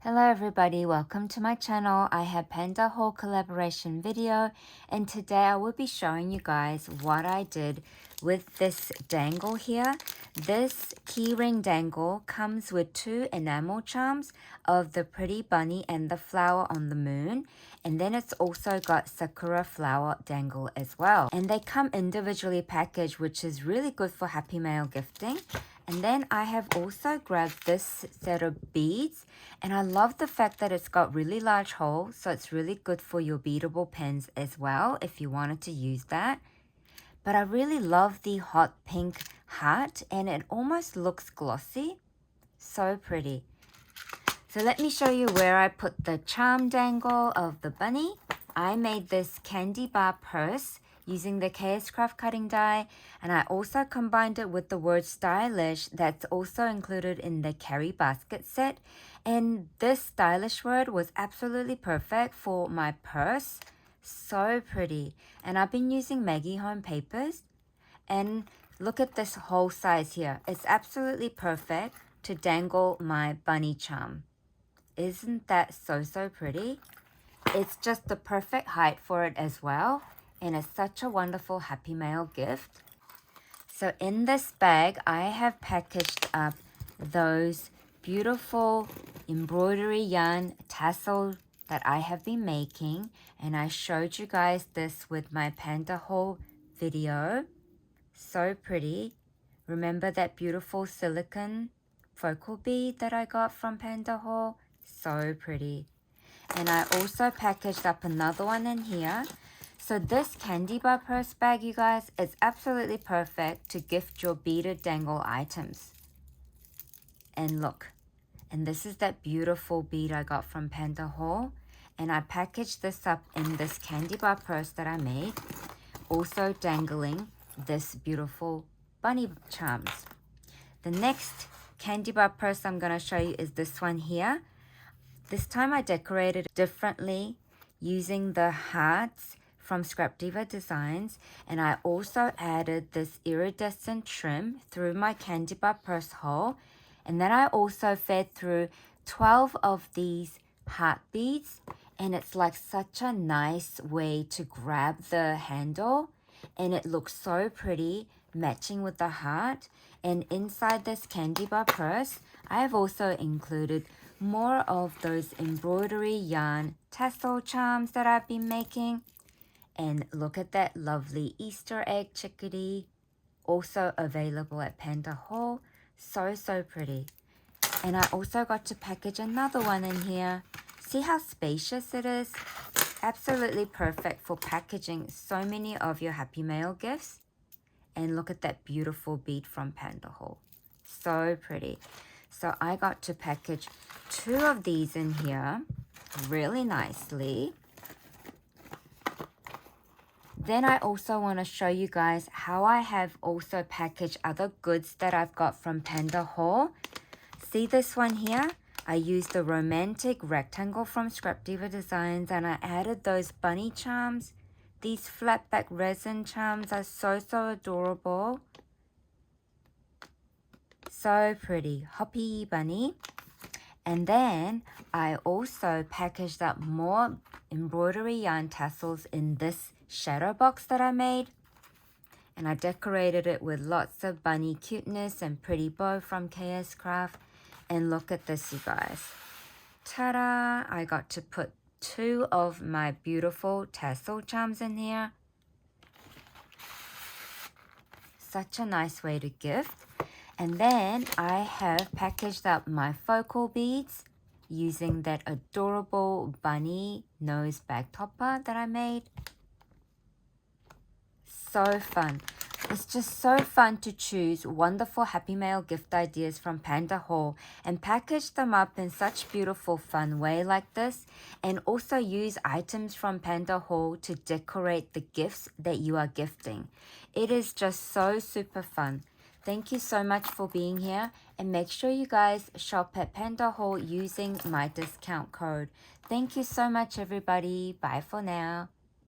Hello everybody, welcome to my channel. I have Pandahall collaboration video and today I will be showing you guys what I did with this dangle here. This keyring dangle comes with two enamel charms of the pretty bunny and the flower on the moon, and then it's also got sakura flower dangle as well. And they come individually packaged, which is really good for happy mail gifting. And then I have also grabbed this set of beads, and I love the fact that it's got really large holes, so it's really good for your beadable pens as well if you wanted to use that. But I really love the hot pink heart, and it almost looks glossy. So pretty. So let me show you where I put the charm dangle of the bunny. I made this candy bar purse using the KS Craft cutting die, and I also combined it with the word stylish that's also included in the carry basket set. And this stylish word was absolutely perfect for my purse. So pretty. And I've been using Maggie Home papers, and look at this whole size here. It's absolutely perfect to dangle my bunny charm. Isn't that so pretty? It's just the perfect height for it as well, and it's such a wonderful happy mail gift. So in this bag, I have packaged up those beautiful embroidery yarn tassel that I have been making, and I showed you guys this with my Pandahall video. So pretty. Remember that beautiful silicone focal bead that I got from Pandahall? So pretty. And I also packaged up another one in here. So this candy bar purse bag, you guys, is absolutely perfect to gift your beaded dangle items. And look, and this is that beautiful bead I got from Pandahall, and I packaged this up in this candy bar purse that I made, also dangling this beautiful bunny charms. The next candy bar purse I'm going to show you is this one here. This time I decorated differently using the hearts from Scrap Diva Designs, and I also added this iridescent trim through my candy bar purse hole, and then I also fed through 12 of these heart beads, and it's like such a nice way to grab the handle, and it looks so pretty matching with the heart. And inside this candy bar purse, I have also included more of those embroidery yarn tassel charms that I've been making. And look at that lovely Easter egg chickadee, also available at Pandahall. So pretty. And I also got to package another one in here. See how spacious it is? Absolutely perfect for packaging so many of your happy mail gifts. And look at that beautiful bead from Pandahall. So pretty. So I got to package two of these in here really nicely. Then I also want to show you guys how I have also packaged other goods that I've got from Pandahall. See this one here? I used the romantic rectangle from Scrap Diva Designs, and I added those bunny charms. These flat back resin charms are so adorable. So pretty. Hoppy bunny. And then I also packaged up more embroidery yarn tassels in this shadow box that I made. And I decorated it with lots of bunny cuteness and pretty bow from KS Craft. And look at this, you guys. Ta-da! I got to put two of my beautiful tassel charms in here. Such a nice way to gift. And then I have packaged up my focal beads using that adorable bunny nose bag topper that I made. So fun. It's just so fun to choose wonderful happy mail gift ideas from Pandahall and package them up in such beautiful fun way like this, and also use items from Pandahall to decorate the gifts that you are gifting. It is just so super fun. Thank you so much for being here, and make sure you guys shop at Pandahall using my discount code. Thank you so much everybody. Bye for now.